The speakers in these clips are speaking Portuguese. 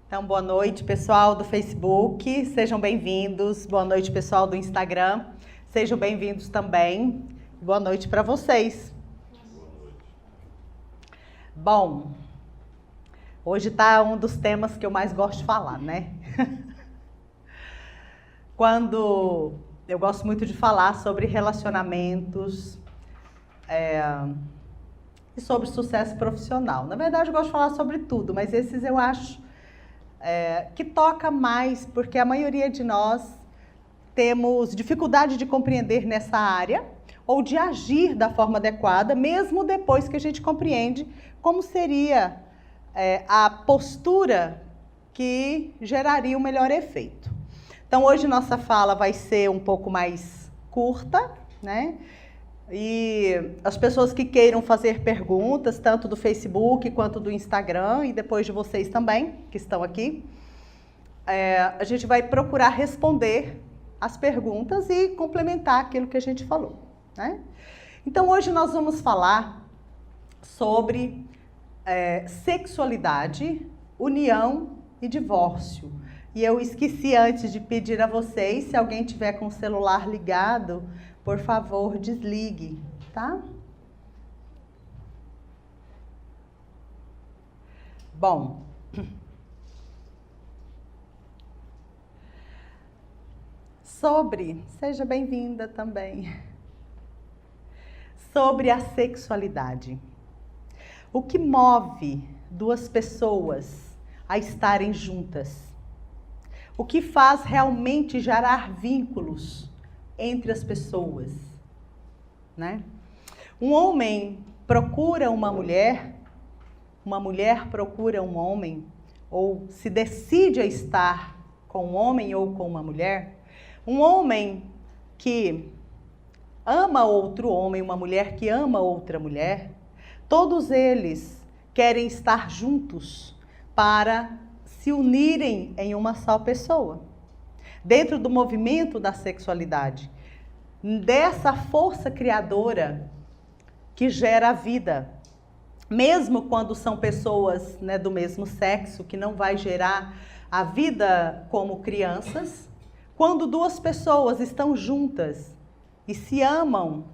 Então, boa noite, pessoal do Facebook, sejam bem-vindos. Boa noite, pessoal do Instagram, sejam bem-vindos também. Boa noite para vocês. Bom, hoje tá um dos temas que eu mais gosto de falar, né? Eu gosto muito de falar sobre relacionamentos e sobre sucesso profissional. Na verdade, eu gosto de falar sobre tudo, mas esses eu acho que toca mais, porque a maioria de nós temos dificuldade de compreender nessa área ou de agir da forma adequada, mesmo depois que a gente compreende como seria a postura que geraria o melhor efeito. Então, hoje nossa fala vai ser um pouco mais curta, né? E as pessoas que queiram fazer perguntas, tanto do Facebook quanto do Instagram, e depois de vocês também, que estão aqui, a gente vai procurar responder as perguntas e complementar aquilo que a gente falou, né? Então, hoje nós vamos falar sobre sexualidade, união e divórcio. E eu esqueci antes de pedir a vocês, se alguém tiver com o celular ligado, por favor, desligue, tá? Bom, seja bem-vinda também, sobre a sexualidade. O que move duas pessoas a estarem juntas? O que faz realmente gerar vínculos entre as pessoas, né? Um homem procura uma mulher procura um homem, ou se decide a estar com um homem ou com uma mulher. Um homem que ama outro homem, uma mulher que ama outra mulher, todos eles querem estar juntos para se unirem em uma só pessoa. Dentro do movimento da sexualidade, dessa força criadora que gera a vida, mesmo quando são pessoas, né, do mesmo sexo, que não vai gerar a vida como crianças, quando duas pessoas estão juntas e se amam,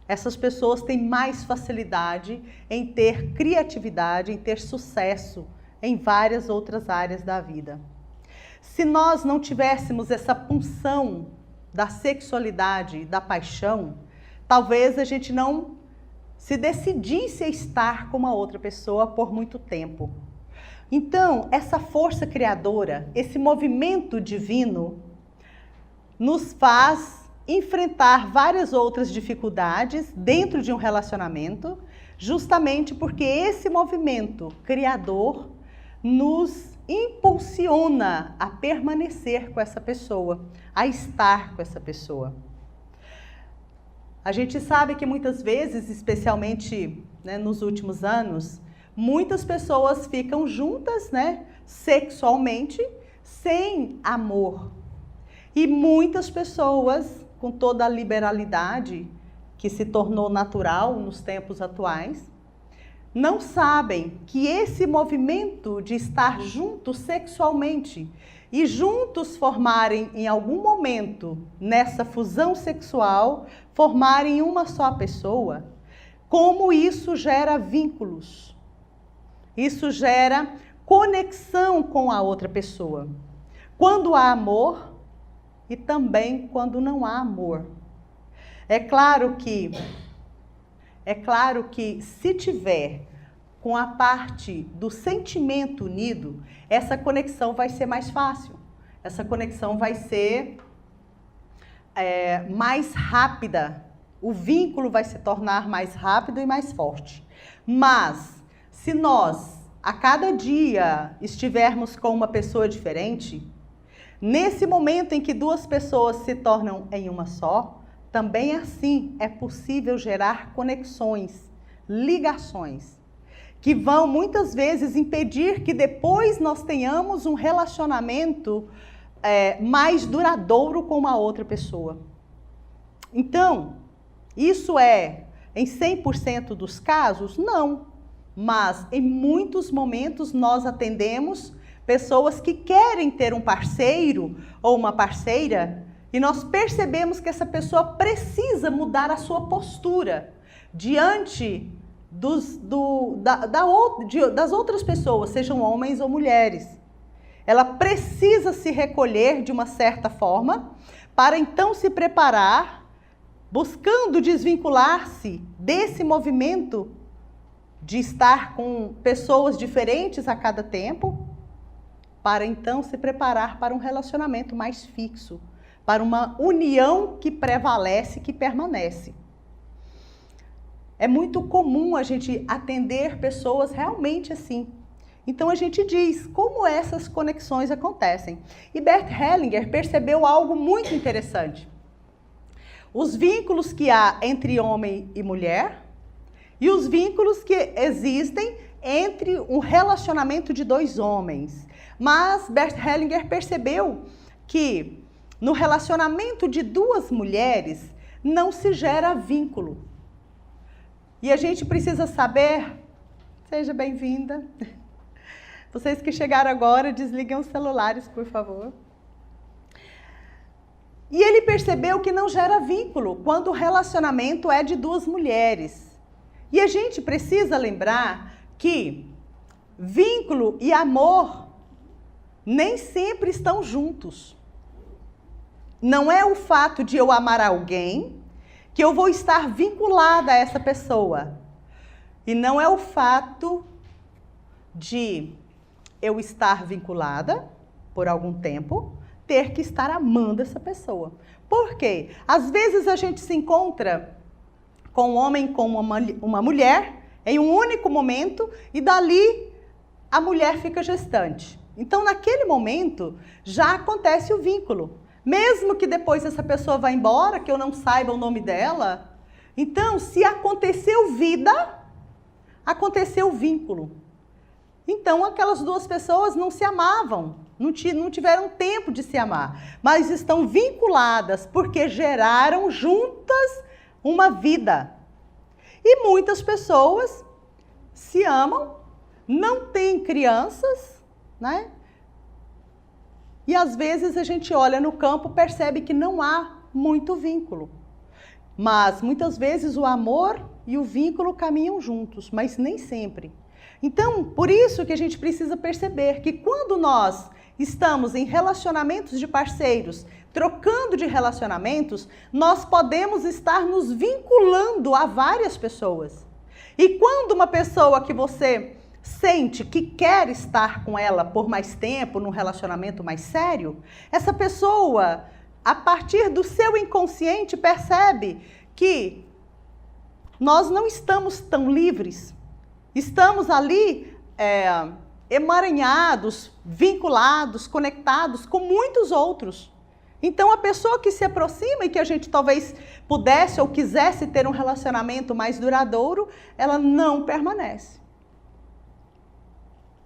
essas pessoas têm mais facilidade em ter criatividade, em ter sucesso em várias outras áreas da vida. Se nós não tivéssemos essa punção da sexualidade, da paixão, talvez a gente não se decidisse a estar com uma outra pessoa por muito tempo. Então, essa força criadora, esse movimento divino, nos faz enfrentar várias outras dificuldades dentro de um relacionamento, justamente porque esse movimento criador nos impulsiona a permanecer com essa pessoa, a estar com essa pessoa. A gente sabe que muitas vezes, especialmente, né, nos últimos anos, muitas pessoas ficam juntas, né, sexualmente, sem amor. E muitas pessoas, com toda a liberalidade que se tornou natural nos tempos atuais, não sabem que esse movimento de estar juntos sexualmente e juntos formarem em algum momento, nessa fusão sexual, formarem uma só pessoa, como isso gera vínculos. Isso gera conexão com a outra pessoa. Quando há amor e também quando não há amor. É claro que se tiver com a parte do sentimento unido, essa conexão vai ser mais fácil. Essa conexão vai ser mais rápida. O vínculo vai se tornar mais rápido e mais forte. Mas, se nós, a cada dia, estivermos com uma pessoa diferente, nesse momento em que duas pessoas se tornam em uma só, também assim é possível gerar conexões, ligações, que vão muitas vezes impedir que depois nós tenhamos um relacionamento mais duradouro com uma outra pessoa. Então, isso é em 100% dos casos? Não. mas em muitos momentos nós atendemos pessoas que querem ter um parceiro ou uma parceira e nós percebemos que essa pessoa precisa mudar a sua postura diante das outras pessoas, sejam homens ou mulheres. Ela precisa se recolher de uma certa forma para então se preparar, buscando desvincular-se desse movimento de estar com pessoas diferentes a cada tempo, para então se preparar para um relacionamento mais fixo, para uma união que prevalece, que permanece. É muito comum a gente atender pessoas realmente assim. Então a gente diz como essas conexões acontecem. E Bert Hellinger percebeu algo muito interessante. Os vínculos que há entre homem e mulher e os vínculos que existem entre um relacionamento de dois homens. Mas Bert Hellinger percebeu que no relacionamento de duas mulheres não se gera vínculo. E a gente precisa saber, seja bem-vinda. Vocês que chegaram agora, desliguem os celulares, por favor. E ele percebeu que não gera vínculo quando o relacionamento é de duas mulheres. E a gente precisa lembrar que vínculo e amor nem sempre estão juntos. Não é o fato de eu amar alguém que eu vou estar vinculada a essa pessoa. E não é o fato de eu estar vinculada por algum tempo, ter que estar amando essa pessoa. Por quê? Às vezes a gente se encontra com um homem, com uma mulher, em um único momento, e dali a mulher fica gestante. Então, naquele momento, já acontece o vínculo. Mesmo que depois essa pessoa vá embora, que eu não saiba o nome dela. Então, se aconteceu vida, aconteceu vínculo. Então, aquelas duas pessoas não se amavam, não tiveram tempo de se amar, mas estão vinculadas porque geraram juntas uma vida. E muitas pessoas se amam, não têm crianças, né? E às vezes a gente olha no campo e percebe que não há muito vínculo. Mas muitas vezes o amor e o vínculo caminham juntos, mas nem sempre. Então, por isso que a gente precisa perceber que quando nós estamos em relacionamentos de parceiros, trocando de relacionamentos, nós podemos estar nos vinculando a várias pessoas. E quando uma pessoa que você sente que quer estar com ela por mais tempo, num relacionamento mais sério, essa pessoa, a partir do seu inconsciente, percebe que nós não estamos tão livres. Estamos ali emaranhados, vinculados, conectados com muitos outros. Então, a pessoa que se aproxima e que a gente talvez pudesse ou quisesse ter um relacionamento mais duradouro, ela não permanece.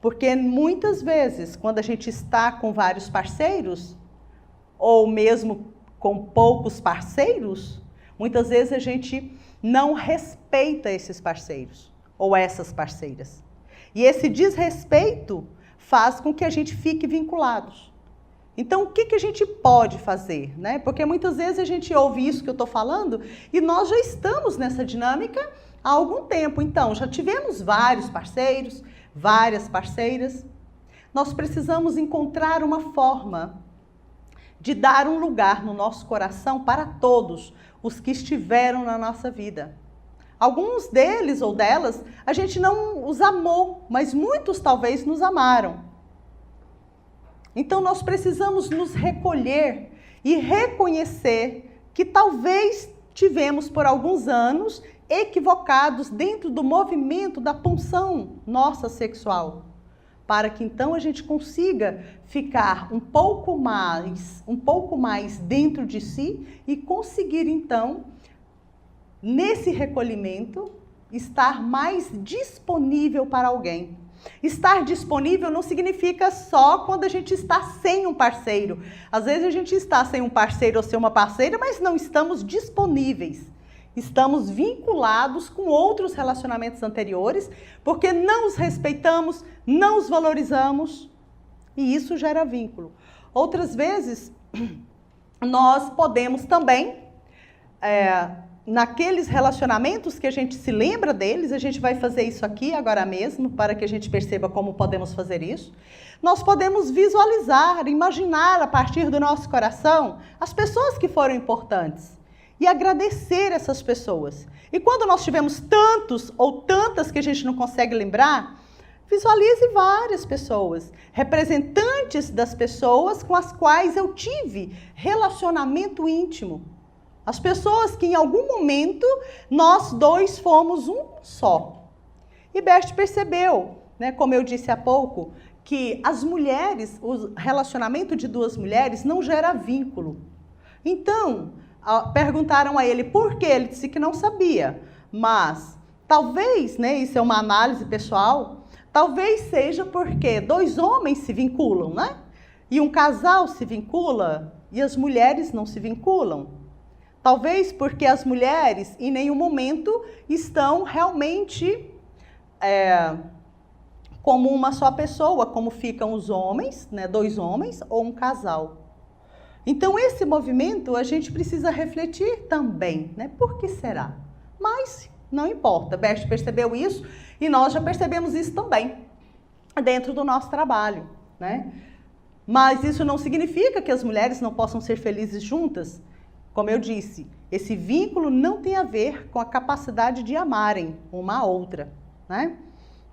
Porque muitas vezes, quando a gente está com vários parceiros, ou mesmo com poucos parceiros, muitas vezes a gente não respeita esses parceiros ou essas parceiras. E esse desrespeito faz com que a gente fique vinculados. Então, o que a gente pode fazer, né? Porque muitas vezes a gente ouve isso que eu estou falando e nós já estamos nessa dinâmica há algum tempo. Então, já tivemos vários parceiros, várias parceiras. Nós precisamos encontrar uma forma de dar um lugar no nosso coração para todos os que estiveram na nossa vida. Alguns deles ou delas, a gente não os amou, mas muitos talvez nos amaram. Então, nós precisamos nos recolher e reconhecer que talvez tivemos por alguns anos equivocados dentro do movimento da pulsão nossa sexual, para que então a gente consiga ficar um pouco mais dentro de si e conseguir então, nesse recolhimento, estar mais disponível para alguém. Estar disponível não significa só quando a gente está sem um parceiro. Às vezes a gente está sem um parceiro ou sem uma parceira, mas não estamos disponíveis. estamos vinculados com outros relacionamentos anteriores, porque não os respeitamos, não os valorizamos, e isso gera vínculo. Outras vezes, nós podemos também, naqueles relacionamentos que a gente se lembra deles, a gente vai fazer isso aqui agora mesmo, para que a gente perceba como podemos fazer isso. Nós podemos visualizar, imaginar a partir do nosso coração as pessoas que foram importantes e agradecer essas pessoas. E quando nós tivemos tantos ou tantas que a gente não consegue lembrar, visualize várias pessoas, representantes das pessoas com as quais eu tive relacionamento íntimo. As pessoas que em algum momento nós dois fomos um só. E Bert percebeu, né, como eu disse há pouco, que as mulheres, o relacionamento de duas mulheres não gera vínculo. Então, perguntaram a ele por quê, ele disse que não sabia, mas talvez, né, isso é uma análise pessoal, talvez seja porque dois homens se vinculam, né? E um casal se vincula e as mulheres não se vinculam. Talvez porque as mulheres em nenhum momento estão realmente como uma só pessoa, como ficam os homens, né, dois homens ou um casal. Então esse movimento a gente precisa refletir também, né? Por que será? Mas não importa, Bert percebeu isso e nós já percebemos isso também dentro do nosso trabalho, né? Mas isso não significa que as mulheres não possam ser felizes juntas. Como eu disse, esse vínculo não tem a ver com a capacidade de amarem uma a outra, né?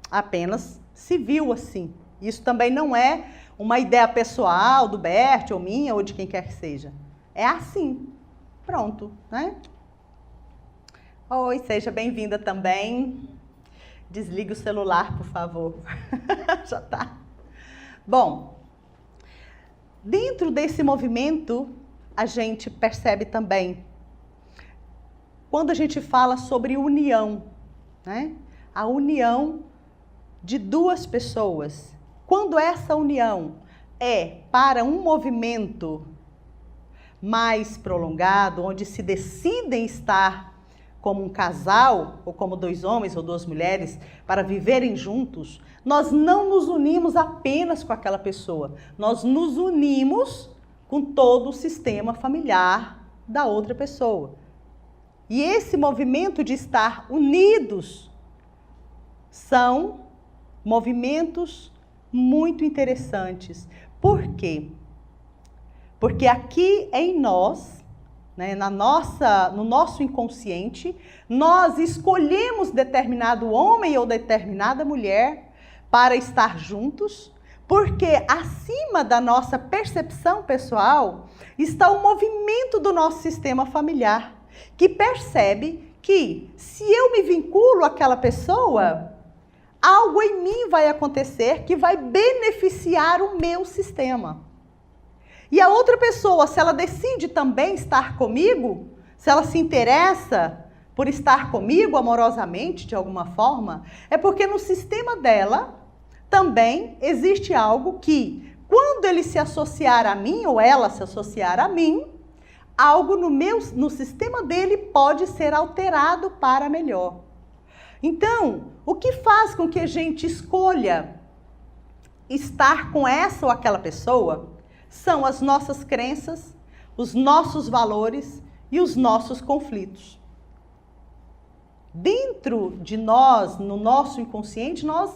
Apenas se viu assim. Isso também não é uma ideia pessoal do Bert ou minha ou de quem quer que seja. É assim. Pronto, né? Oi, seja bem-vinda também. Desligue o celular, por favor. Já tá. Bom, dentro desse movimento, a gente percebe também, quando a gente fala sobre união, né? A união de duas pessoas. Quando essa união é para um movimento mais prolongado, onde se decidem estar como um casal, ou como dois homens ou duas mulheres, para viverem juntos, nós não nos unimos apenas com aquela pessoa, nós nos unimos com todo o sistema familiar da outra pessoa. E esse movimento de estar unidos são movimentos muito interessantes. Por quê? Porque aqui em nós, né, no nosso inconsciente, nós escolhemos determinado homem ou determinada mulher para estar juntos, porque acima da nossa percepção pessoal está o movimento do nosso sistema familiar, que percebe que se eu me vinculo àquela pessoa, algo em mim vai acontecer que vai beneficiar o meu sistema. E a outra pessoa, se ela decide também estar comigo, se ela se interessa por estar comigo amorosamente, de alguma forma, é porque no sistema dela também existe algo que, quando ele se associar a mim, ou ela se associar a mim, algo no sistema dele pode ser alterado para melhor. Então, o que faz com que a gente escolha estar com essa ou aquela pessoa são as nossas crenças, os nossos valores e os nossos conflitos. Dentro de nós, no nosso inconsciente, nós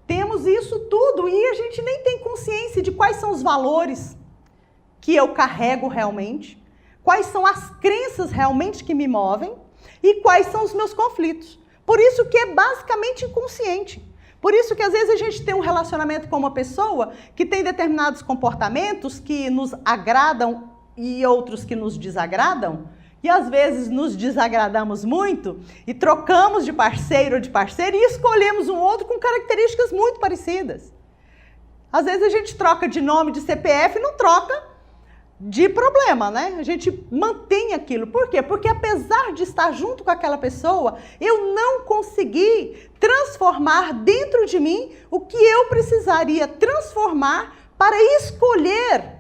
temos isso tudo e a gente nem tem consciência de quais são os valores que eu carrego realmente, quais são as crenças realmente que me movem e quais são os meus conflitos. Por isso que é basicamente inconsciente. Por isso que às vezes a gente tem um relacionamento com uma pessoa que tem determinados comportamentos que nos agradam e outros que nos desagradam. E às vezes nos desagradamos muito e trocamos de parceiro ou de parceira e escolhemos um outro com características muito parecidas. Às vezes a gente troca de nome, de CPF e não troca de problema, né? A gente mantém aquilo. Por quê? Porque apesar de estar junto com aquela pessoa, eu não consegui transformar dentro de mim o que eu precisaria transformar para escolher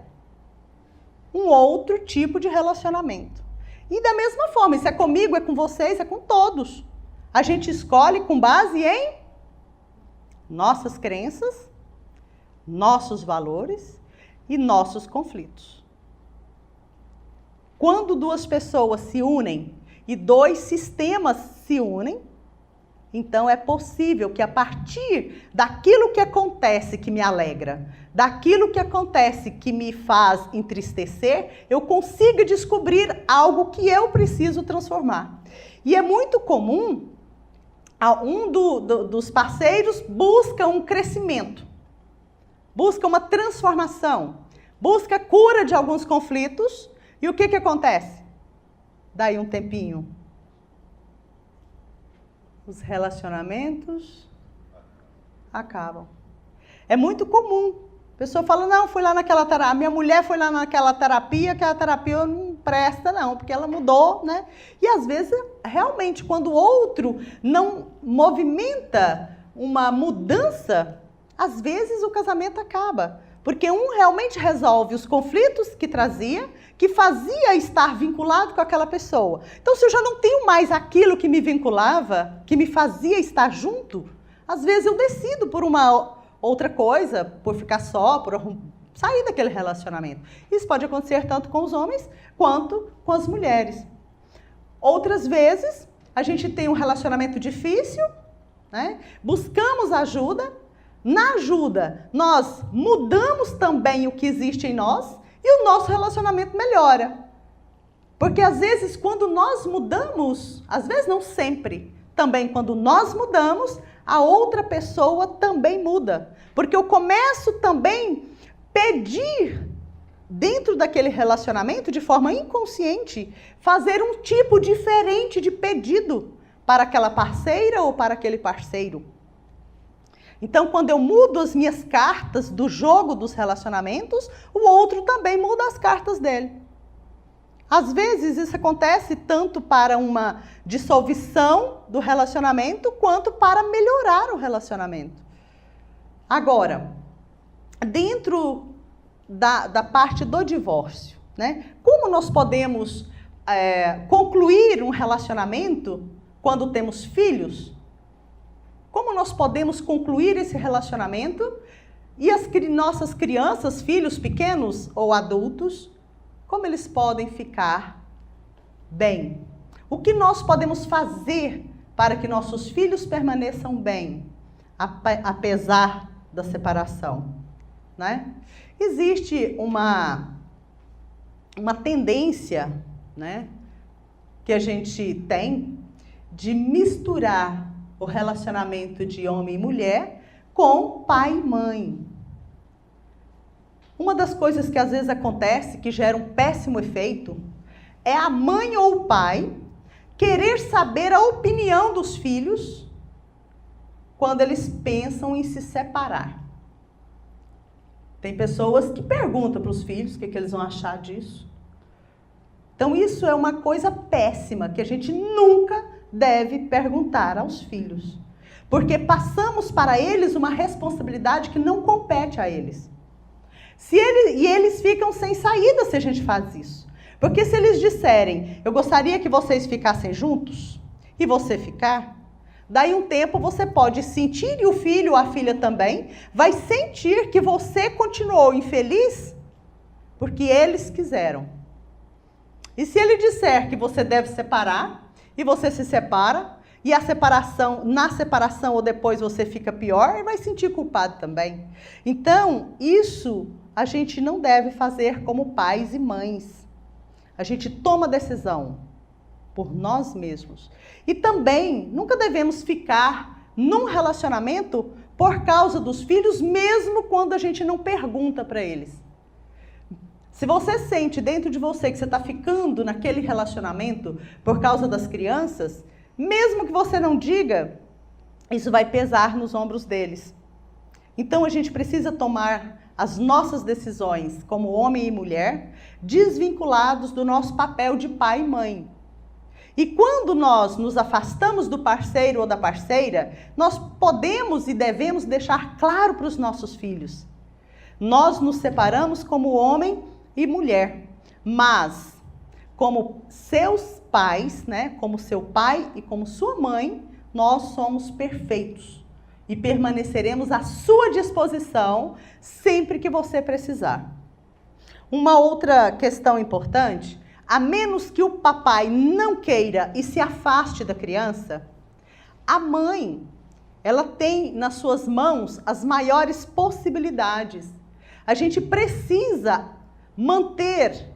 um outro tipo de relacionamento. E da mesma forma, isso é comigo, é com vocês, é com todos. A gente escolhe com base em nossas crenças, nossos valores e nossos conflitos. Quando duas pessoas se unem e dois sistemas se unem, então é possível que a partir daquilo que acontece que me alegra, daquilo que acontece que me faz entristecer, eu consiga descobrir algo que eu preciso transformar. E é muito comum, dos parceiros busca um crescimento, busca uma transformação, busca cura de alguns conflitos, e o que acontece? Daí um tempinho, os relacionamentos acabam. É muito comum. A pessoa fala, não, fui lá naquela terapia, minha mulher foi lá naquela terapia, aquela terapia não presta não, porque ela mudou, né? E às vezes, realmente, quando o outro não movimenta uma mudança, às vezes o casamento acaba. Porque um realmente resolve os conflitos que trazia, que fazia estar vinculado com aquela pessoa. Então, se eu já não tenho mais aquilo que me vinculava, que me fazia estar junto, às vezes eu decido por uma outra coisa, por ficar só, por sair daquele relacionamento. Isso pode acontecer tanto com os homens quanto com as mulheres. Outras vezes, a gente tem um relacionamento difícil, né? Buscamos ajuda. Na ajuda, nós mudamos também o que existe em nós e o nosso relacionamento melhora. Porque às vezes quando nós mudamos, às vezes não sempre, também quando nós mudamos, a outra pessoa também muda. Porque eu começo também a pedir dentro daquele relacionamento, de forma inconsciente, fazer um tipo diferente de pedido para aquela parceira ou para aquele parceiro. Então, quando eu mudo as minhas cartas do jogo dos relacionamentos, o outro também muda as cartas dele. Às vezes, isso acontece tanto para uma dissolução do relacionamento, quanto para melhorar o relacionamento. Agora, dentro da parte do divórcio, né? Como nós podemos concluir um relacionamento quando temos filhos? Como nós podemos concluir esse relacionamento e as nossas crianças, filhos pequenos ou adultos, como eles podem ficar bem? O que nós podemos fazer para que nossos filhos permaneçam bem, apesar da separação, né? Existe uma tendência, né, que a gente tem de misturar o relacionamento de homem e mulher com pai e mãe. Uma das coisas que às vezes acontece, que gera um péssimo efeito, é a mãe ou o pai querer saber a opinião dos filhos quando eles pensam em se separar. Tem pessoas que perguntam para os filhos o que eles vão achar disso. Então isso é uma coisa péssima, que a gente nunca deve perguntar aos filhos, porque passamos para eles uma responsabilidade que não compete a eles. E eles ficam sem saída se a gente faz isso. Porque se eles disserem, eu gostaria que vocês ficassem juntos, e você ficar, daí um tempo você pode sentir, e o filho ou a filha também, vai sentir que você continuou infeliz, porque eles quiseram. E se ele disser que você deve separar, e você se separa, e na separação ou depois você fica pior, e vai sentir culpado também. Então, isso a gente não deve fazer como pais e mães. A gente toma decisão por nós mesmos. E também, nunca devemos ficar num relacionamento por causa dos filhos, mesmo quando a gente não pergunta para eles. Se você sente dentro de você que você está ficando naquele relacionamento por causa das crianças, mesmo que você não diga, isso vai pesar nos ombros deles. Então a gente precisa tomar as nossas decisões como homem e mulher, desvinculados do nosso papel de pai e mãe. E quando nós nos afastamos do parceiro ou da parceira, nós podemos e devemos deixar claro para os nossos filhos. Nós nos separamos como homem e mulher, mas como seus pais, né? Como seu pai e como sua mãe, nós somos perfeitos e permaneceremos à sua disposição sempre que você precisar. Uma outra questão importante, a menos que o papai não queira e se afaste da criança, a mãe, ela tem nas suas mãos as maiores possibilidades. A gente precisa manter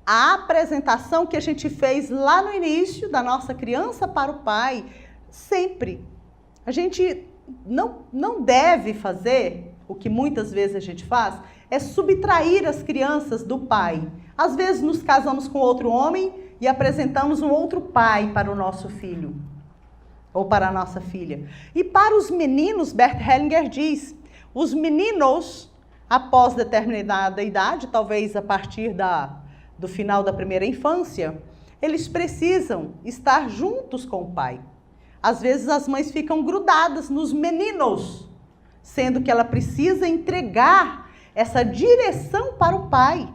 a apresentação que a gente fez lá no início da nossa criança para o pai, sempre. A gente não deve fazer, o que muitas vezes a gente faz, é subtrair as crianças do pai. Às vezes nos casamos com outro homem e apresentamos um outro pai para o nosso filho ou para a nossa filha. E para os meninos, Bert Hellinger diz, os meninos, após determinada idade, talvez a partir do final da primeira infância, eles precisam estar juntos com o pai. Às vezes as mães ficam grudadas nos meninos, sendo que ela precisa entregar essa direção para o pai.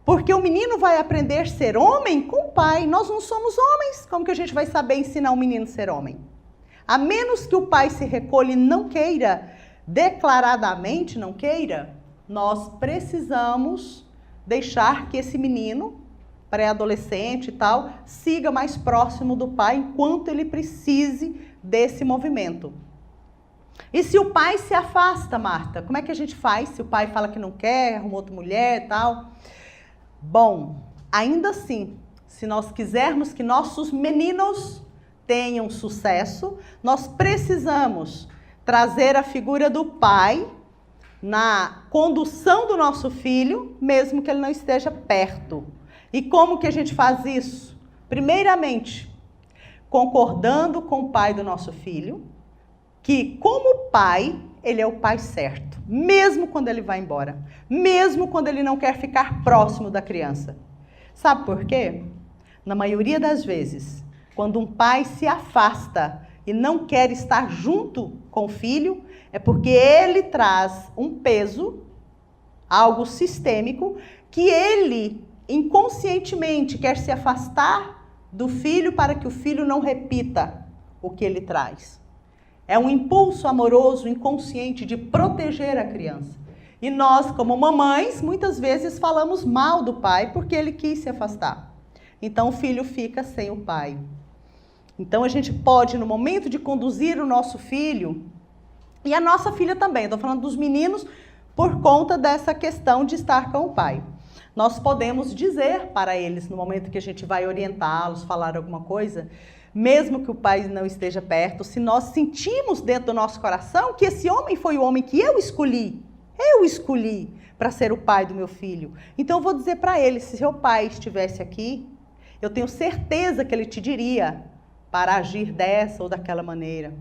Porque o menino vai aprender a ser homem com o pai. Nós não somos homens. Como que a gente vai saber ensinar o menino a ser homem? A menos que o pai se recolha e não queira, declaradamente não queira, nós precisamos deixar que esse menino, pré-adolescente e tal, siga mais próximo do pai enquanto ele precise desse movimento. E se o pai se afasta, Marta, como é que a gente faz? Se o pai fala que não quer, arruma outra mulher e tal. Bom, ainda assim, se nós quisermos que nossos meninos tenham sucesso, nós precisamos trazer a figura do pai na condução do nosso filho, mesmo que ele não esteja perto. E como que a gente faz isso? Primeiramente, concordando com o pai do nosso filho, que como pai, ele é o pai certo, mesmo quando ele vai embora, mesmo quando ele não quer ficar próximo da criança. Sabe por quê? Na maioria das vezes, quando um pai se afasta e não quer estar junto com o filho, é porque ele traz um peso, algo sistêmico, que ele inconscientemente quer se afastar do filho para que o filho não repita o que ele traz. É um impulso amoroso, inconsciente de proteger a criança. E nós, como mamães, muitas vezes falamos mal do pai porque ele quis se afastar. Então o filho fica sem o pai. Então a gente pode, no momento de conduzir o nosso filho, e a nossa filha também, estou falando dos meninos por conta dessa questão de estar com o pai. Nós podemos dizer para eles, no momento que a gente vai orientá-los, falar alguma coisa, mesmo que o pai não esteja perto, se nós sentimos dentro do nosso coração que esse homem foi o homem que eu escolhi para ser o pai do meu filho. Então eu vou dizer para ele, se seu pai estivesse aqui, eu tenho certeza que ele te diria para agir dessa ou daquela maneira.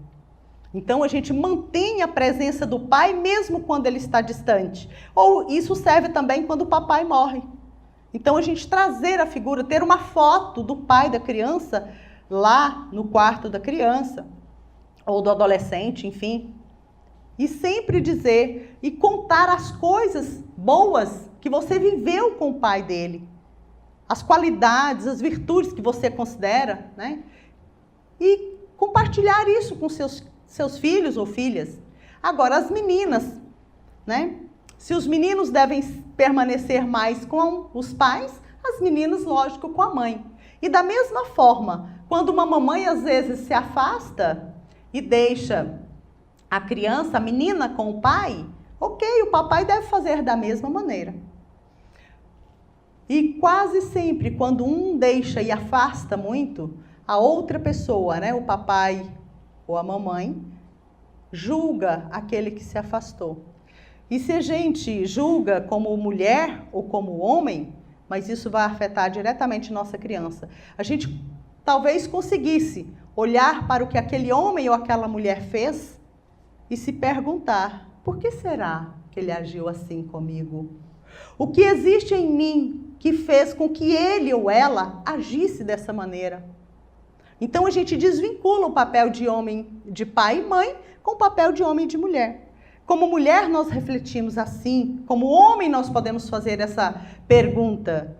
Então a gente mantém a presença do pai mesmo quando ele está distante. Ou isso serve também quando o papai morre. Então a gente trazer a figura, ter uma foto do pai da criança lá no quarto da criança, ou do adolescente, enfim. E sempre dizer e contar as coisas boas que você viveu com o pai dele. As qualidades, as virtudes que você considera, né? E compartilhar isso com seus filhos ou filhas. Agora, as meninas, né? Se os meninos devem permanecer mais com os pais, as meninas, lógico, com a mãe. E da mesma forma, quando uma mamãe às vezes se afasta e deixa a criança, a menina com o pai, ok, o papai deve fazer da mesma maneira. E quase sempre, quando um deixa e afasta muito, a outra pessoa, né, o papai ou a mamãe, julga aquele que se afastou. E se a gente julga como mulher ou como homem, mas isso vai afetar diretamente nossa criança, a gente talvez conseguisse olhar para o que aquele homem ou aquela mulher fez e se perguntar, por que será que ele agiu assim comigo? O que existe em mim que fez com que ele ou ela agisse dessa maneira? Então a gente desvincula o papel de homem, de pai e mãe, com o papel de homem e de mulher. Como mulher nós refletimos assim, como homem nós podemos fazer essa pergunta.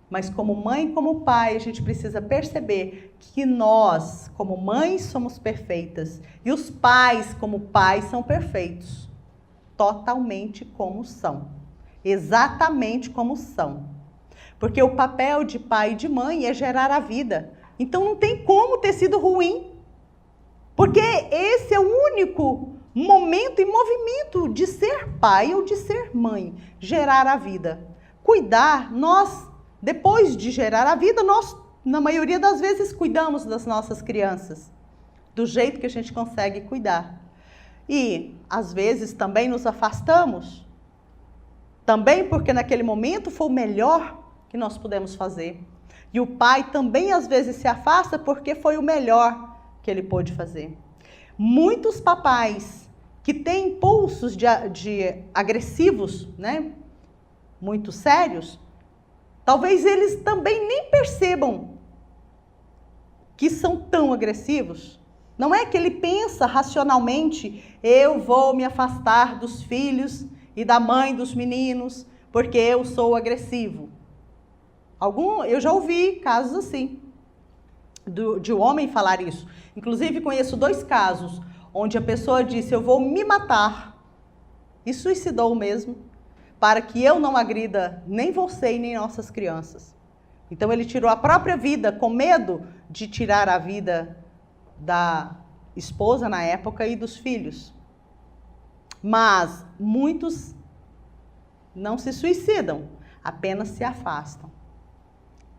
Mas como mãe e como pai, a gente precisa perceber que nós, como mães, somos perfeitas. E os pais, como pais, são perfeitos. Totalmente como são. Exatamente como são. Porque o papel de pai e de mãe é gerar a vida. Então não tem como ter sido ruim. Porque esse é o único momento e movimento de ser pai ou de ser mãe. Gerar a vida. Cuidar, nós, depois de gerar a vida, nós, na maioria das vezes, cuidamos das nossas crianças. Do jeito que a gente consegue cuidar. E, às vezes, também nos afastamos. Também porque naquele momento foi o melhor que nós pudemos fazer. E o pai também às vezes se afasta porque foi o melhor que ele pôde fazer. Muitos papais que têm impulsos de agressivos, né? Muito sérios, talvez eles também nem percebam que são tão agressivos. Não é que ele pensa racionalmente, eu vou me afastar dos filhos e da mãe dos meninos porque eu sou agressivo. Eu já ouvi casos assim, de um homem falar isso. Inclusive, conheço 2 casos, onde a pessoa disse, eu vou me matar, e suicidou mesmo, para que eu não agrida nem você e nem nossas crianças. Então, ele tirou a própria vida, com medo de tirar a vida da esposa na época e dos filhos. Mas muitos não se suicidam, apenas se afastam.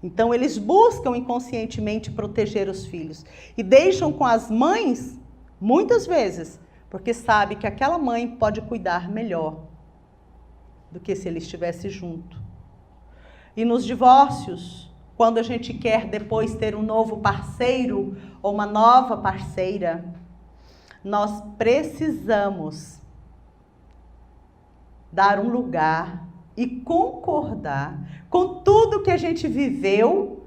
Então, eles buscam inconscientemente proteger os filhos e deixam com as mães, muitas vezes, porque sabe que aquela mãe pode cuidar melhor do que se ele estivesse junto. E nos divórcios, quando a gente quer depois ter um novo parceiro ou uma nova parceira, nós precisamos dar um lugar e concordar com tudo que a gente viveu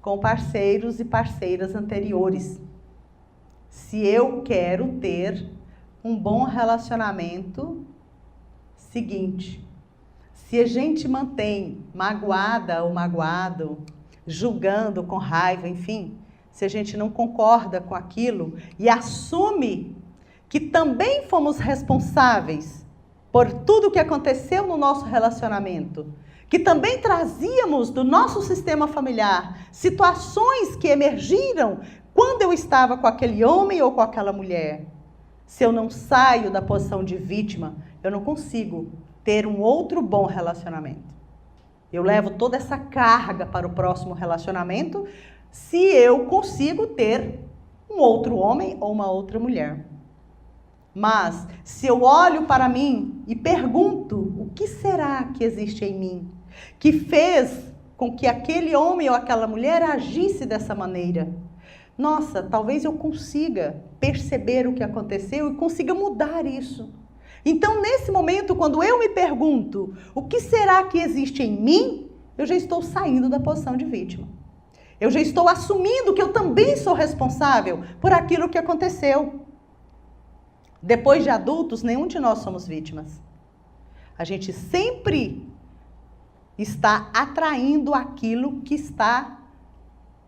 com parceiros e parceiras anteriores. Se eu quero ter um bom relacionamento seguinte, se a gente mantém magoada ou magoado, julgando com raiva, enfim, se a gente não concorda com aquilo e assume que também fomos responsáveis por tudo que aconteceu no nosso relacionamento, que também trazíamos do nosso sistema familiar situações que emergiram quando eu estava com aquele homem ou com aquela mulher. Se eu não saio da posição de vítima, eu não consigo ter um outro bom relacionamento. Eu levo toda essa carga para o próximo relacionamento se eu consigo ter um outro homem ou uma outra mulher. Mas, se eu olho para mim e pergunto, o que será que existe em mim que fez com que aquele homem ou aquela mulher agisse dessa maneira? Nossa, talvez eu consiga perceber o que aconteceu e consiga mudar isso. Então, nesse momento, quando eu me pergunto, o que será que existe em mim? Eu já estou saindo da posição de vítima. Eu já estou assumindo que eu também sou responsável por aquilo que aconteceu. Depois de adultos, nenhum de nós somos vítimas. A gente sempre está atraindo aquilo que está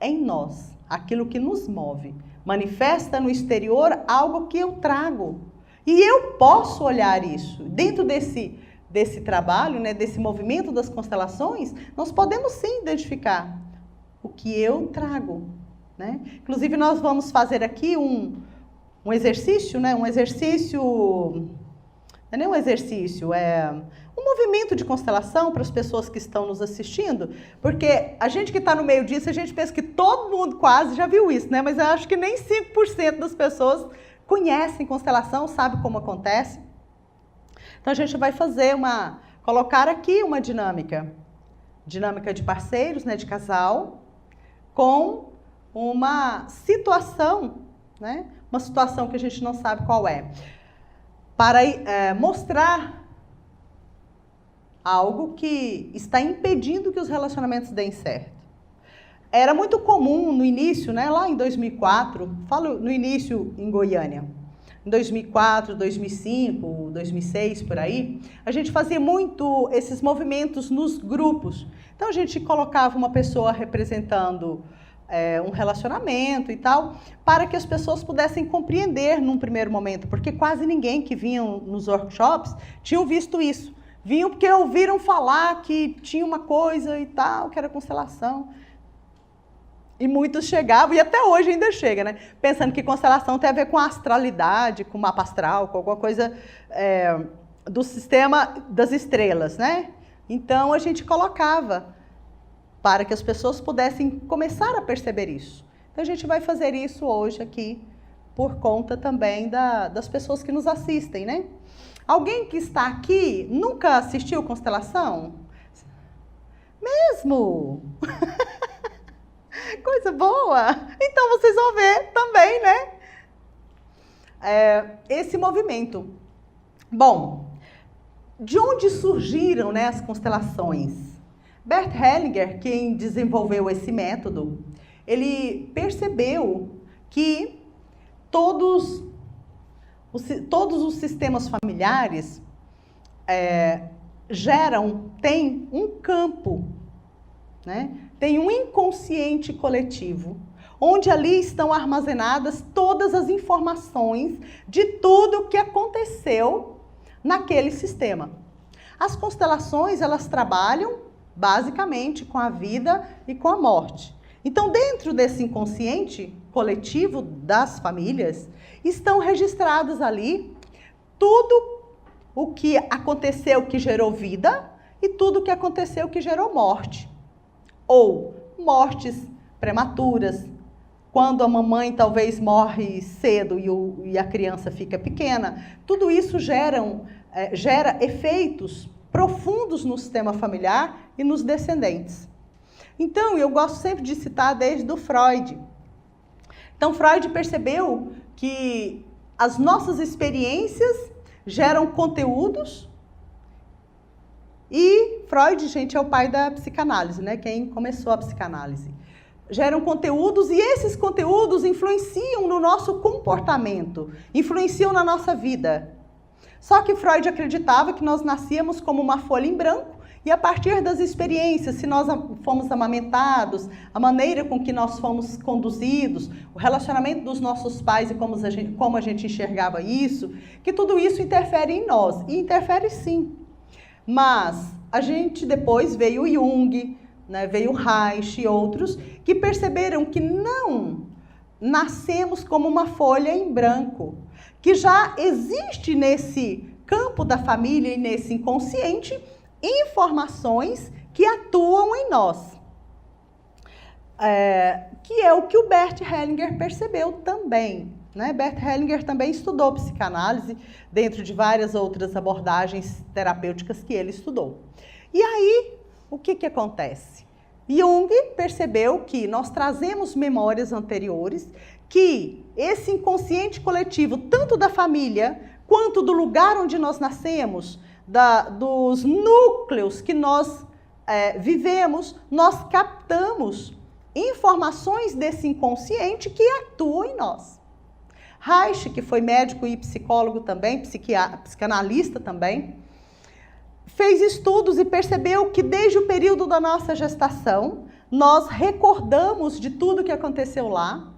em nós, aquilo que nos move. Manifesta no exterior algo que eu trago. E eu posso olhar isso. Dentro desse trabalho, né, desse movimento das constelações, nós podemos sim identificar o que eu trago. Né? Inclusive, nós vamos fazer aqui um exercício, né? Não é nem um exercício, é um movimento de constelação para as pessoas que estão nos assistindo, porque a gente que está no meio disso, a gente pensa que todo mundo quase já viu isso, né? Mas eu acho que nem 5% das pessoas conhecem constelação, sabe como acontece. Então a gente vai colocar aqui uma dinâmica de parceiros, né, de casal, com uma situação, né? Uma situação que a gente não sabe qual é, para mostrar algo que está impedindo que os relacionamentos deem certo. Era muito comum no início, né, lá em 2004, falo no início em Goiânia, em 2004, 2005, 2006, por aí, a gente fazia muito esses movimentos nos grupos. Então, a gente colocava uma pessoa representando um relacionamento e tal, para que as pessoas pudessem compreender num primeiro momento, porque quase ninguém que vinha nos workshops tinham visto isso. Vinham porque ouviram falar que tinha uma coisa e tal, que era constelação. E muitos chegavam, e até hoje ainda chega, né? Pensando que constelação tem a ver com a astralidade, com o mapa astral, com alguma coisa do sistema das estrelas, né? Então, a gente colocava para que as pessoas pudessem começar a perceber isso. Então, a gente vai fazer isso hoje aqui, por conta também das pessoas que nos assistem, né? Alguém que está aqui nunca assistiu constelação? Mesmo? Coisa boa! Então, vocês vão ver também, né? Esse movimento. Bom, de onde surgiram, né, as constelações? Bert Hellinger, quem desenvolveu esse método, ele percebeu que todos os sistemas familiares têm um campo, né? Tem um inconsciente coletivo, onde ali estão armazenadas todas as informações de tudo o que aconteceu naquele sistema. As constelações, elas trabalham basicamente com a vida e com a morte. Então, dentro desse inconsciente coletivo das famílias, estão registrados ali tudo o que aconteceu que gerou vida e tudo o que aconteceu que gerou morte. Ou mortes prematuras, quando a mamãe talvez morre cedo e a criança fica pequena. Tudo isso gera efeitos profundos no sistema familiar e nos descendentes. Então, eu gosto sempre de citar desde o Freud. Então, Freud percebeu que as nossas experiências geram conteúdos. E Freud, gente, é o pai da psicanálise, né? Quem começou a psicanálise. Geram conteúdos e esses conteúdos influenciam no nosso comportamento, influenciam na nossa vida. Só que Freud acreditava que nós nascíamos como uma folha em branco e a partir das experiências, se nós fomos amamentados, a maneira com que nós fomos conduzidos, o relacionamento dos nossos pais e como a gente enxergava isso, que tudo isso interfere em nós. E interfere sim. Mas a gente depois veio o Jung, né, veio o Reich e outros, que perceberam que não nascemos como uma folha em branco, que já existe nesse campo da família e nesse inconsciente informações que atuam em nós. Que é o que o Bert Hellinger percebeu também. Né? Bert Hellinger também estudou psicanálise dentro de várias outras abordagens terapêuticas que ele estudou. E aí, o que acontece? Jung percebeu que nós trazemos memórias anteriores, que esse inconsciente coletivo, tanto da família, quanto do lugar onde nós nascemos, dos núcleos que nós vivemos, nós captamos informações desse inconsciente que atuam em nós. Reich, que foi médico e psicólogo também, psicanalista também, fez estudos e percebeu que desde o período da nossa gestação, nós recordamos de tudo que aconteceu lá,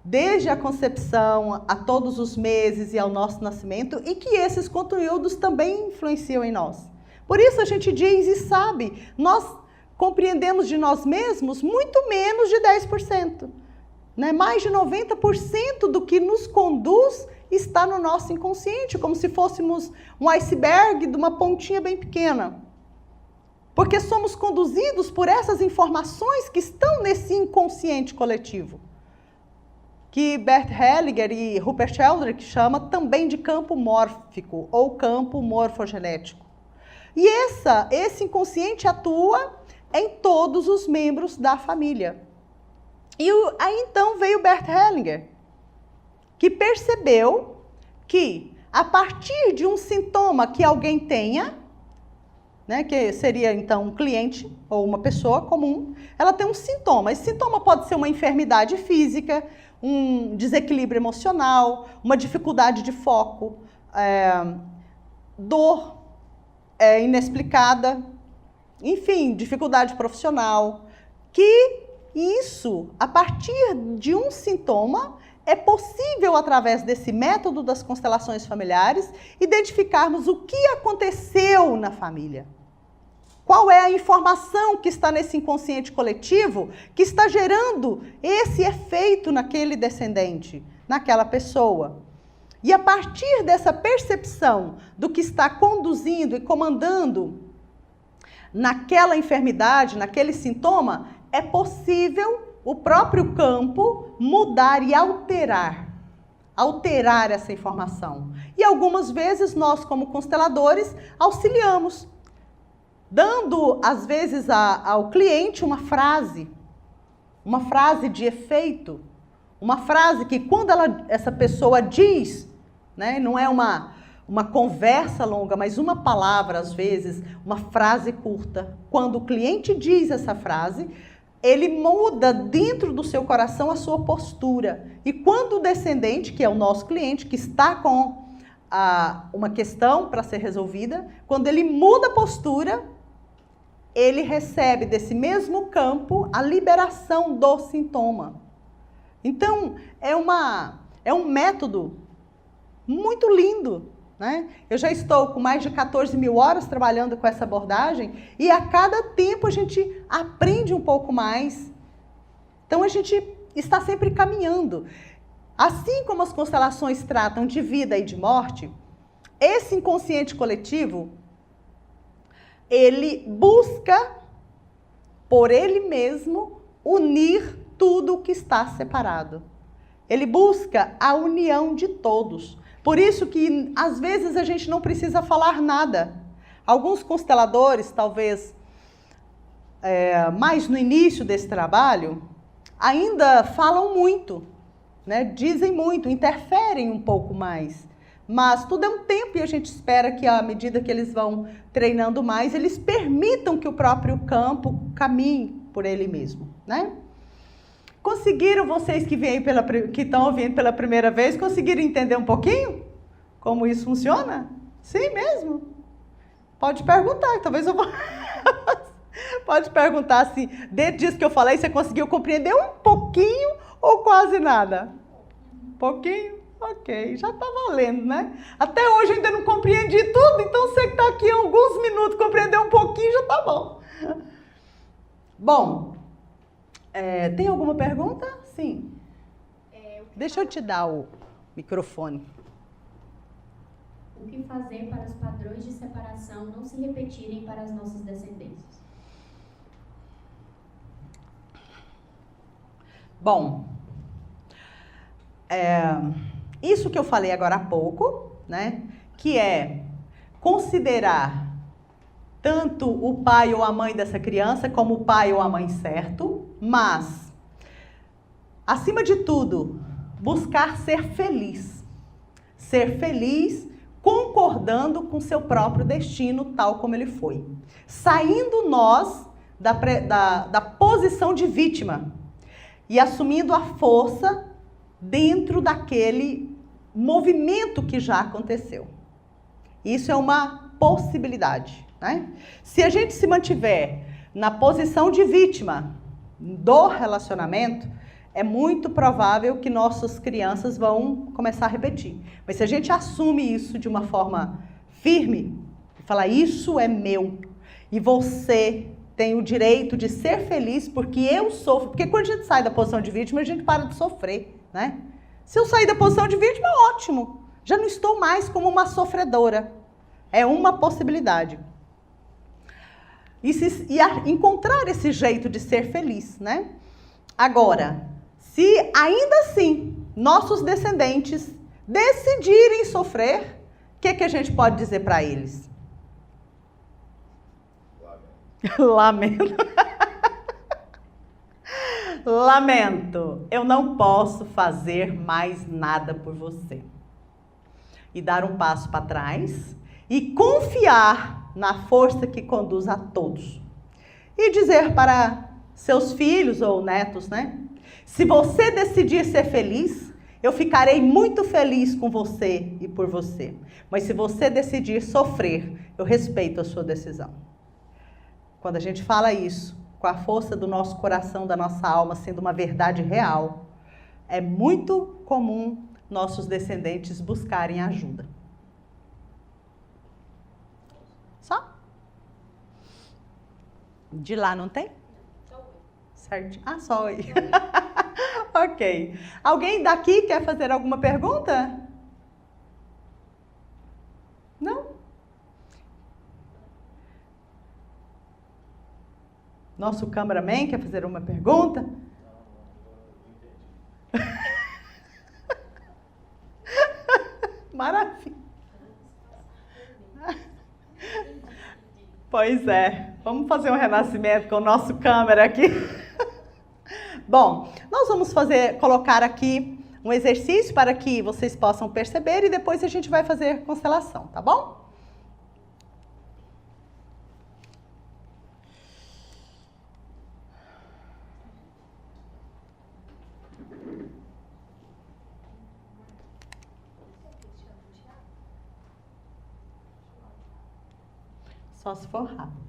desde a concepção a todos os meses e ao nosso nascimento, e que esses conteúdos também influenciam em nós. Por isso a gente diz e sabe, nós compreendemos de nós mesmos muito menos de 10%. Né? Mais de 90% do que nos conduz está no nosso inconsciente, como se fôssemos um iceberg de uma pontinha bem pequena. Porque somos conduzidos por essas informações que estão nesse inconsciente coletivo, que Bert Hellinger e Rupert Sheldrake chama também de campo mórfico ou campo morfogenético. E esse inconsciente atua em todos os membros da família. E aí então veio Bert Hellinger, que percebeu que a partir de um sintoma que alguém tenha, né, que seria então um cliente ou uma pessoa comum, ela tem um sintoma. Esse sintoma pode ser uma enfermidade física, um desequilíbrio emocional, uma dificuldade de foco, dor inexplicada, enfim, dificuldade profissional, que isso, a partir de um sintoma, é possível, através desse método das constelações familiares, identificarmos o que aconteceu na família. Qual é a informação que está nesse inconsciente coletivo que está gerando esse efeito naquele descendente, naquela pessoa. E a partir dessa percepção do que está conduzindo e comandando naquela enfermidade, naquele sintoma, é possível o próprio campo mudar e alterar essa informação. E algumas vezes nós, como consteladores, auxiliamos, dando às vezes ao cliente uma frase de efeito, uma frase que quando essa pessoa diz, né, não é uma conversa longa, mas uma palavra às vezes, uma frase curta, quando o cliente diz essa frase, ele muda dentro do seu coração a sua postura. E quando o descendente, que é o nosso cliente, que está com uma questão para ser resolvida, quando ele muda a postura, ele recebe desse mesmo campo a liberação do sintoma. Então, é um método muito lindo, né? Eu já estou com mais de 14 mil horas trabalhando com essa abordagem e a cada tempo a gente aprende um pouco mais. Então a gente está sempre caminhando. Assim como as constelações tratam de vida e de morte, esse inconsciente coletivo, ele busca, por ele mesmo, unir tudo o que está separado. Ele busca a união de todos. Por isso que, às vezes, a gente não precisa falar nada. Alguns consteladores, talvez, mais no início desse trabalho, ainda falam muito, né? Dizem muito, interferem um pouco mais. Mas tudo é um tempo e a gente espera que, à medida que eles vão treinando mais, eles permitam que o próprio campo caminhe por ele mesmo, né? Conseguiram, vocês que estão ouvindo pela primeira vez, conseguiram entender um pouquinho como isso funciona? Sim mesmo? Pode perguntar, talvez eu vou... Pode perguntar se, dentro disso que eu falei, você conseguiu compreender um pouquinho ou quase nada? Um pouquinho? Ok, já está valendo, né? Até hoje eu ainda não compreendi tudo, então você que está aqui há alguns minutos, compreendeu um pouquinho, já está bom. Bom, tem alguma pergunta? Sim. Deixa eu te dar o microfone. O que fazer para os padrões de separação não se repetirem para as nossas descendências? Bom, isso que eu falei agora há pouco, né? Que é considerar tanto o pai ou a mãe dessa criança como o pai ou a mãe certo, mas, acima de tudo, buscar ser feliz. Ser feliz concordando com seu próprio destino, tal como ele foi. Saindo nós da posição de vítima e assumindo a força dentro daquele movimento que já aconteceu. Isso é uma possibilidade, né? Se a gente se mantiver na posição de vítima do relacionamento, é muito provável que nossas crianças vão começar a repetir. Mas se a gente assume isso de uma forma firme, e falar, isso é meu, e você tem o direito de ser feliz porque eu sofro. Porque quando a gente sai da posição de vítima, a gente para de sofrer, né? Se eu sair da posição de vítima, ótimo. Já não estou mais como uma sofredora. É uma possibilidade. E encontrar esse jeito de ser feliz, né? Agora, se ainda assim nossos descendentes decidirem sofrer, o que a gente pode dizer para eles? Lamento. Lamento, eu não posso fazer mais nada por você. E dar um passo para trás e confiar na força que conduz a todos. E dizer para seus filhos ou netos, né? Se você decidir ser feliz, eu ficarei muito feliz com você e por você. Mas se você decidir sofrer, eu respeito a sua decisão. Quando a gente fala isso, com a força do nosso coração, da nossa alma, sendo uma verdade real, é muito comum nossos descendentes buscarem ajuda. Só? De lá não tem? Certo. Ah, só aí. Ok. Alguém daqui quer fazer alguma pergunta? Não? Nosso cameraman quer fazer uma pergunta? Maravilha. Pois é. Vamos fazer um renascimento com o nosso câmera aqui. Bom, nós vamos colocar aqui um exercício para que vocês possam perceber e depois a gente vai fazer constelação, tá bom? Só se for rápido.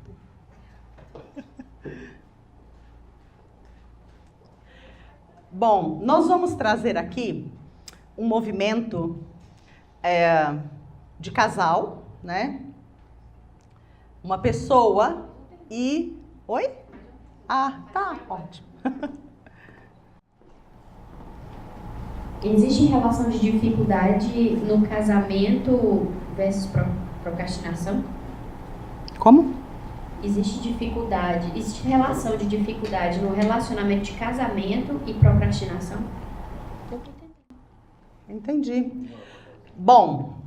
Bom, nós vamos trazer aqui um movimento de casal, né? Uma pessoa e... Oi? Ah, tá, ótimo. Existe relação de dificuldade no casamento versus procrastinação? Como? Existe relação de dificuldade no relacionamento de casamento e procrastinação? Entendi. Bom,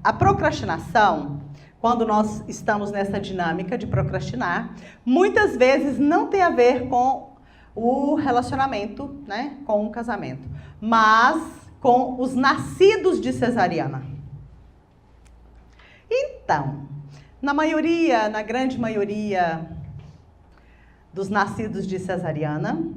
a procrastinação, quando nós estamos nessa dinâmica de procrastinar, muitas vezes não tem a ver com o relacionamento, né, com o casamento, mas com os nascidos de cesariana. Então, na grande maioria dos nascidos de cesariana,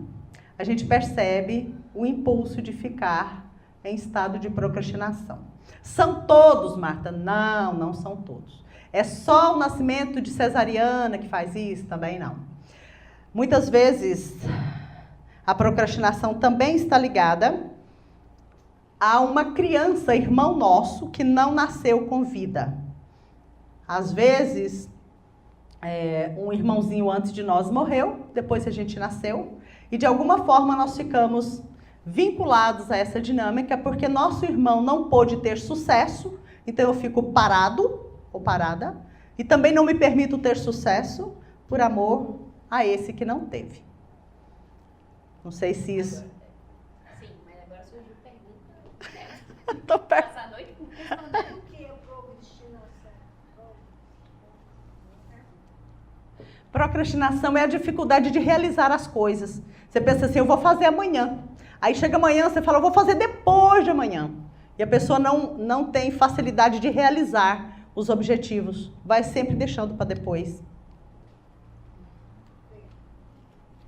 a gente percebe o impulso de ficar em estado de procrastinação. São todos, Marta? Não, não são todos. É só o nascimento de cesariana que faz isso? Também não. Muitas vezes, a procrastinação também está ligada a uma criança, irmão nosso, que não nasceu com vida. Às vezes, um irmãozinho antes de nós morreu, depois a gente nasceu, e de alguma forma nós ficamos vinculados a essa dinâmica, porque nosso irmão não pôde ter sucesso, então eu fico parado ou parada, e também não me permito ter sucesso por amor a esse que não teve. Não sei se isso... Sim, mas agora surgiu pergunta. Tô perto. Passar a noite com Procrastinação é a dificuldade de realizar as coisas. Você pensa assim, eu vou fazer amanhã. Aí chega amanhã, você fala, eu vou fazer depois de amanhã. E a pessoa não tem facilidade de realizar os objetivos. Vai sempre deixando para depois.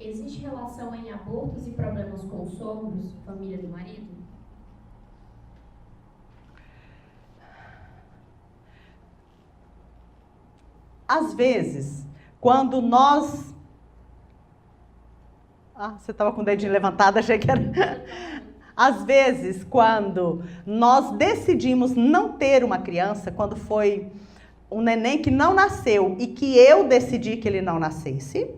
Existe relação em abortos e problemas com os sogros, família do marido? Às vezes, quando nós... Ah, você estava com o dedinho levantado, achei que era... Às vezes, quando nós decidimos não ter uma criança, quando foi um neném que não nasceu e que eu decidi que ele não nascesse,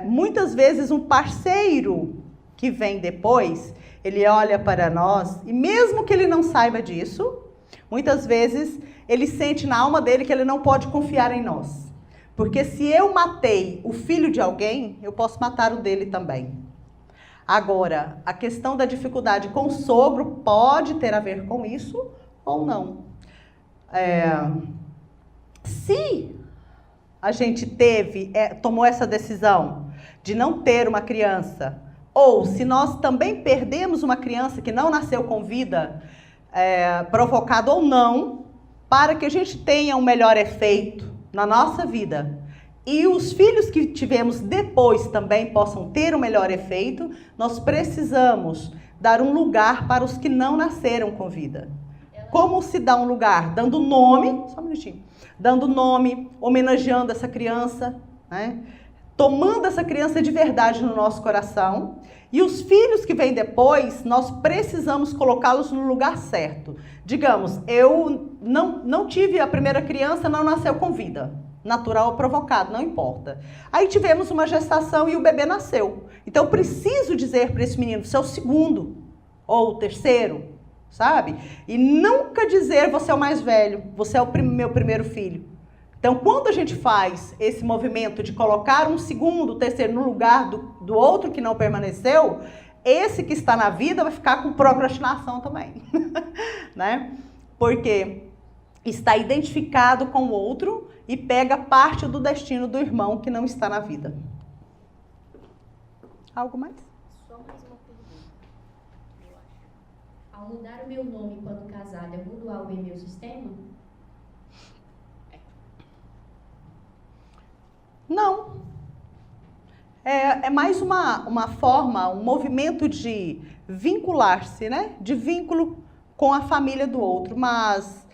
muitas vezes um parceiro que vem depois, ele olha para nós e mesmo que ele não saiba disso, muitas vezes ele sente na alma dele que ele não pode confiar em nós. Porque se eu matei o filho de alguém, eu posso matar o dele também. Agora, a questão da dificuldade com o sogro pode ter a ver com isso ou não. Se a gente tomou essa decisão de não ter uma criança, ou se nós também perdemos uma criança que não nasceu com vida, provocado ou não, para que a gente tenha um melhor efeito na nossa vida, e os filhos que tivemos depois também possam ter um melhor efeito, nós precisamos dar um lugar para os que não nasceram com vida. Como se dá um lugar? Dando nome, só um minutinho, dando nome, homenageando essa criança, né? Tomando essa criança de verdade no nosso coração. E os filhos que vêm depois, nós precisamos colocá-los no lugar certo. Digamos, eu não tive a primeira criança, não nasceu com vida. Natural ou provocado, não importa. Aí tivemos uma gestação e o bebê nasceu. Então eu preciso dizer para esse menino, você é o segundo ou o terceiro, sabe? E nunca dizer você é o mais velho, você é o meu primeiro filho. Então, quando a gente faz esse movimento de colocar um segundo, terceiro no lugar do outro que não permaneceu, esse que está na vida vai ficar com procrastinação também, né? Porque está identificado com o outro e pega parte do destino do irmão que não está na vida. Algo mais? Só mais uma pergunta, eu acho. Ao mudar o meu nome quando casada, eu mudo algo em meu sistema? Não. É mais uma forma, um movimento de vincular-se, né? De vínculo com a família do outro. Mas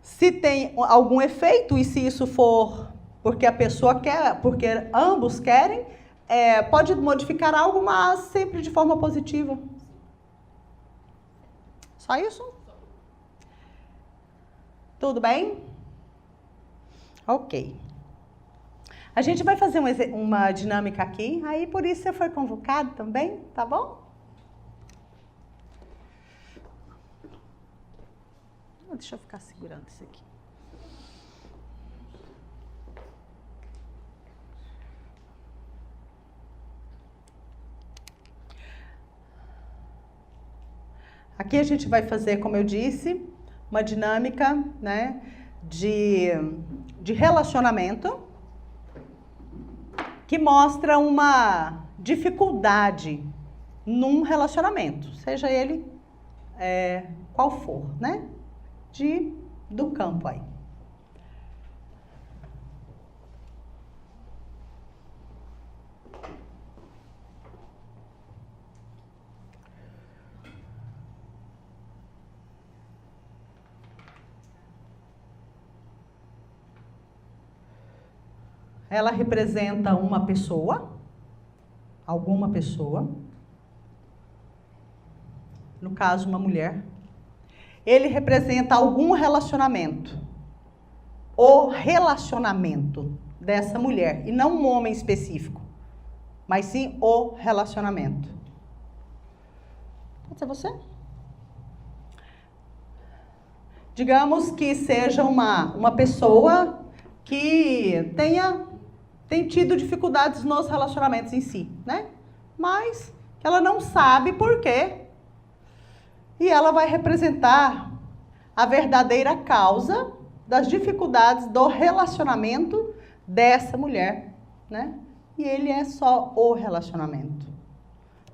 se tem algum efeito e se isso for porque a pessoa quer, porque ambos querem, pode modificar algo, mas sempre de forma positiva. Só isso? Tudo bem? Ok. A gente vai fazer uma dinâmica aqui, aí por isso você foi convocado também, tá bom? Deixa eu ficar segurando isso aqui. Aqui a gente vai fazer, como eu disse, uma dinâmica, né, de relacionamento que mostra uma dificuldade num relacionamento, seja ele qual for, né, do campo aí. Ela representa uma pessoa, alguma pessoa, no caso uma mulher. Ele representa algum relacionamento, o relacionamento dessa mulher, e não um homem específico, mas sim o relacionamento. Pode ser você? Digamos que seja uma pessoa que tem tido dificuldades nos relacionamentos em si, né? Mas que ela não sabe por quê. E ela vai representar a verdadeira causa das dificuldades do relacionamento dessa mulher, né? E ele é só o relacionamento.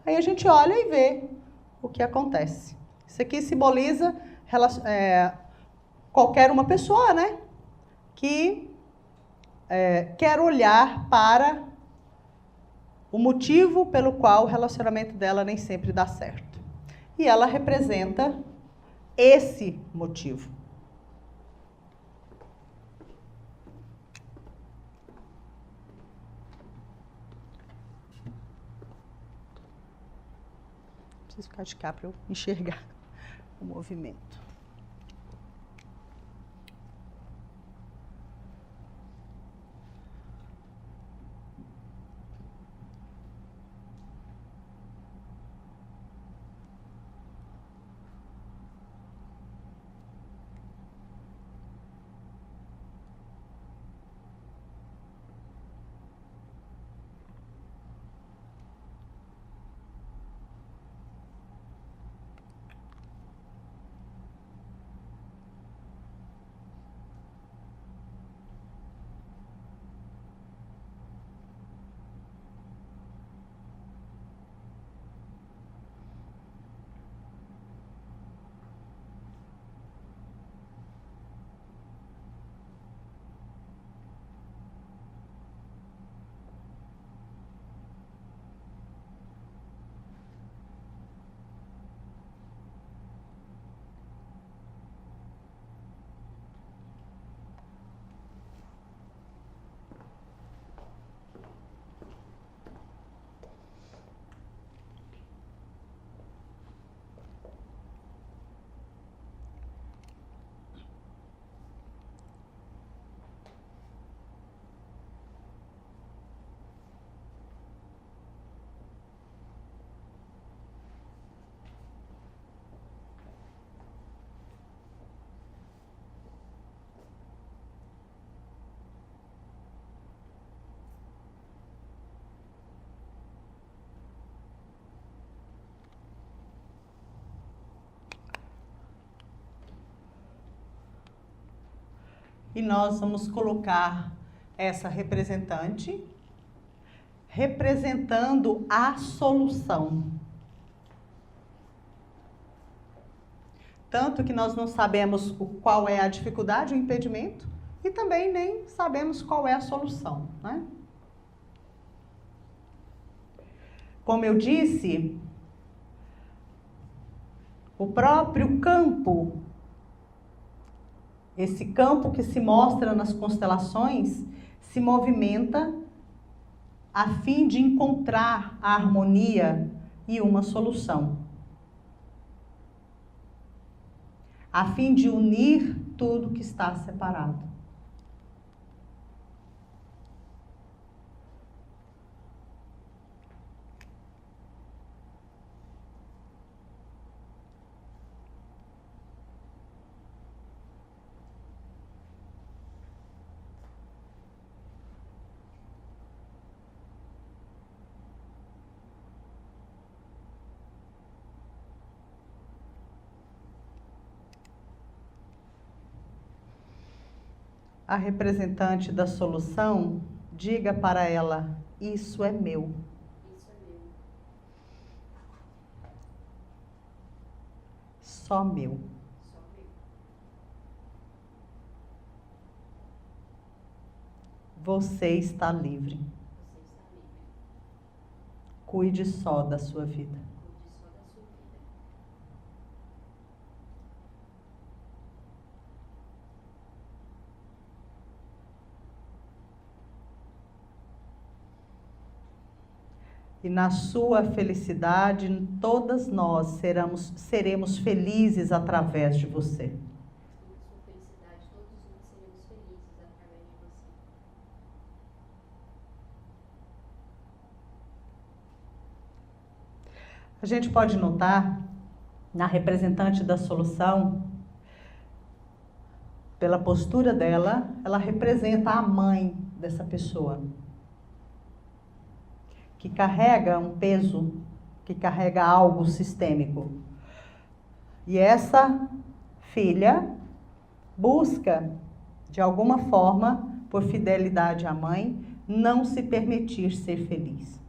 Aí a gente olha e vê o que acontece. Isso aqui simboliza qualquer uma pessoa, né? Que quer olhar para o motivo pelo qual o relacionamento dela nem sempre dá certo. E ela representa esse motivo. Preciso ficar de cá para eu enxergar o movimento. e nós vamos colocar essa representante representando a solução. Tanto que nós não sabemos qual é a dificuldade, o impedimento, e também nem sabemos qual é a solução, né? Como eu disse, o próprio campo, esse campo que se mostra nas constelações, se movimenta a fim de encontrar a harmonia e uma solução. A fim de unir tudo que está separado. A representante da solução, diga para ela, isso é meu. Isso é meu. Só meu. Só meu. Você está livre. Você está livre. Cuide só da sua vida. Cuide só da sua vida. E na sua felicidade, todas nós seremos felizes através de você. E na sua felicidade, todos nós seremos felizes através de você. A gente pode notar, na representante da solução, pela postura dela, ela representa a mãe dessa pessoa, que carrega um peso, que carrega algo sistêmico. E essa filha busca, de alguma forma, por fidelidade à mãe, não se permitir ser feliz.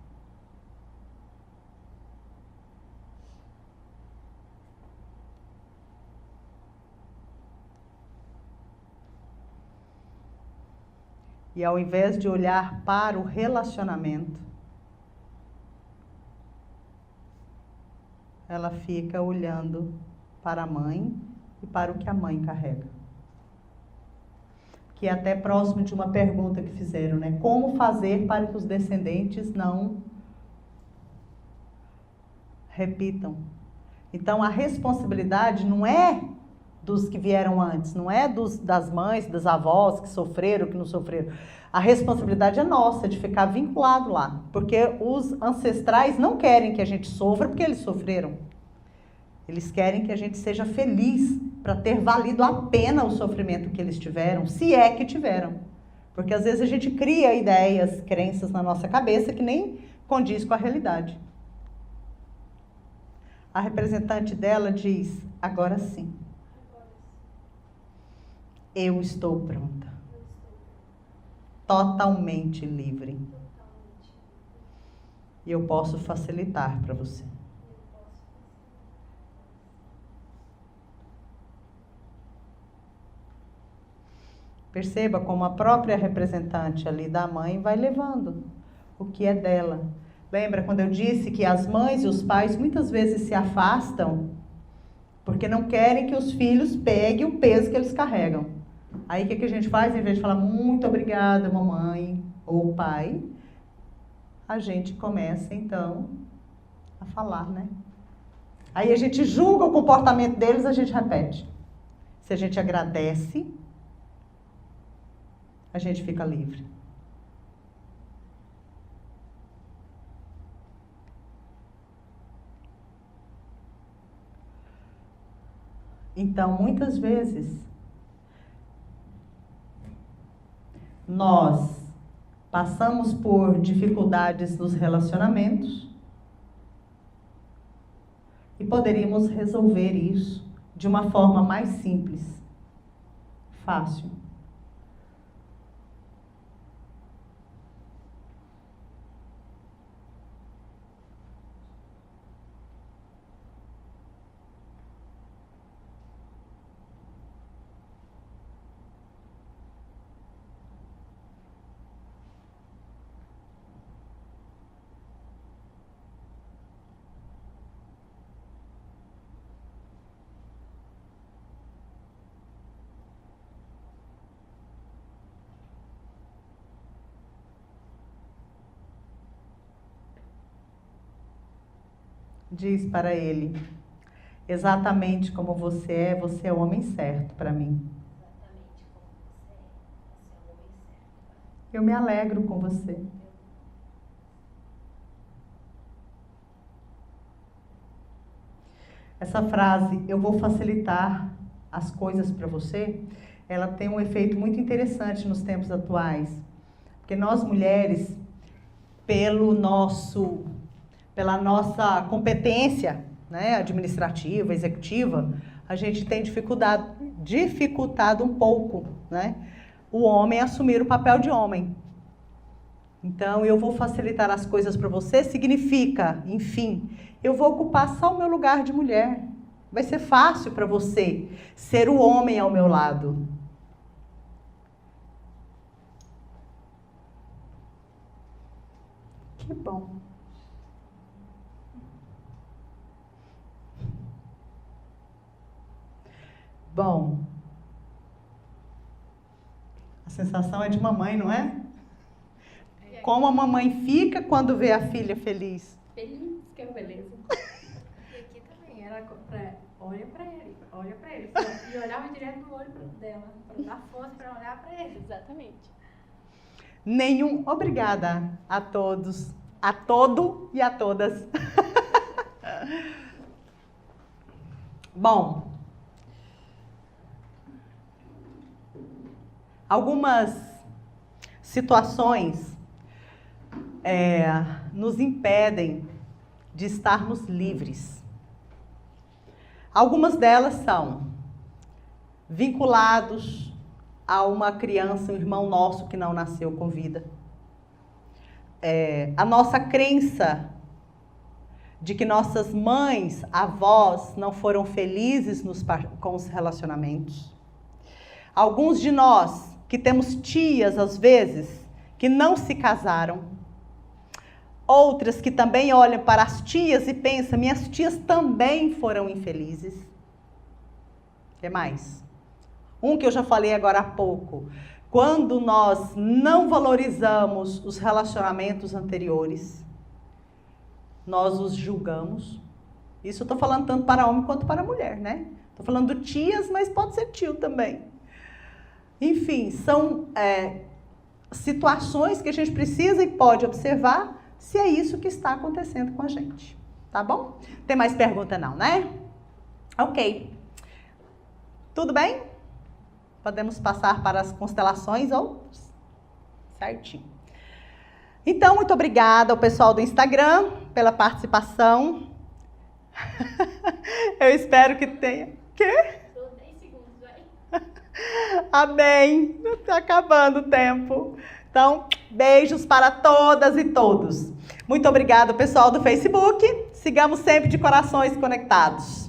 E ao invés de olhar para o relacionamento, ela fica olhando para a mãe e para o que a mãe carrega. Que é até próximo de uma pergunta que fizeram, né? Como fazer para que os descendentes não repitam? Então, a responsabilidade não é dos que vieram antes, não é das mães, das avós que sofreram, que não sofreram. A responsabilidade é nossa, de ficar vinculado lá. Porque os ancestrais não querem que a gente sofra porque eles sofreram. Eles querem que a gente seja feliz para ter valido a pena o sofrimento que eles tiveram, se é que tiveram. Porque às vezes a gente cria ideias, crenças na nossa cabeça que nem condiz com a realidade. A representante dela diz, agora sim. Eu estou pronta. Totalmente livre. E eu posso facilitar para você. Perceba como a própria representante ali da mãe vai levando o que é dela. Lembra quando eu disse que as mães e os pais muitas vezes se afastam porque não querem que os filhos peguem o peso que eles carregam. Aí o que a gente faz? Em vez de falar muito obrigada, mamãe ou pai, a gente começa então a falar, né? Aí a gente julga o comportamento deles, a gente repete. Se a gente agradece, a gente fica livre. Então, muitas vezes, nós passamos por dificuldades nos relacionamentos e poderíamos resolver isso de uma forma mais simples, fácil. Diz para ele: exatamente como você é o homem certo para mim. Eu me alegro com você. Essa frase, eu vou facilitar as coisas para você, ela tem um efeito muito interessante nos tempos atuais. Porque nós mulheres, pela nossa competência, né, administrativa, executiva, a gente tem dificultado um pouco, né, o homem assumir o papel de homem. Então, eu vou facilitar as coisas para você, significa, enfim, eu vou ocupar só o meu lugar de mulher. Vai ser fácil para você ser o homem ao meu lado. Que bom. Bom, a sensação é de mamãe, não é? Como a mamãe fica quando vê a filha feliz? Feliz, que é beleza. E aqui também, ela olha pra ele. E olhava direto no olho dela, pra dar força pra olhar pra ele. Exatamente. Obrigada a todos, a todo e a todas. Bom, algumas situações nos impedem de estarmos livres. Algumas delas são vinculados a uma criança, um irmão nosso que não nasceu com vida. A nossa crença de que nossas mães, avós, não foram felizes com os relacionamentos. Alguns de nós que temos tias, às vezes, que não se casaram. Outras que também olham para as tias e pensam, minhas tias também foram infelizes. O que mais? Um que eu já falei agora há pouco. Quando nós não valorizamos os relacionamentos anteriores, nós os julgamos. Isso eu estou falando tanto para homem quanto para mulher, né? Estou falando de tias, mas pode ser tio também. Enfim, são situações que a gente precisa e pode observar se é isso que está acontecendo com a gente. Tá bom? Tem mais pergunta não, né? Ok. Tudo bem? Podemos passar para as constelações ou certinho. Então, muito obrigada ao pessoal do Instagram pela participação. Eu espero que tenha... Quê? Tô 10 segundos, vai. Amém. Está acabando o tempo. Então, beijos para todas e todos. Muito obrigada, pessoal do Facebook. Sigamos sempre de corações conectados.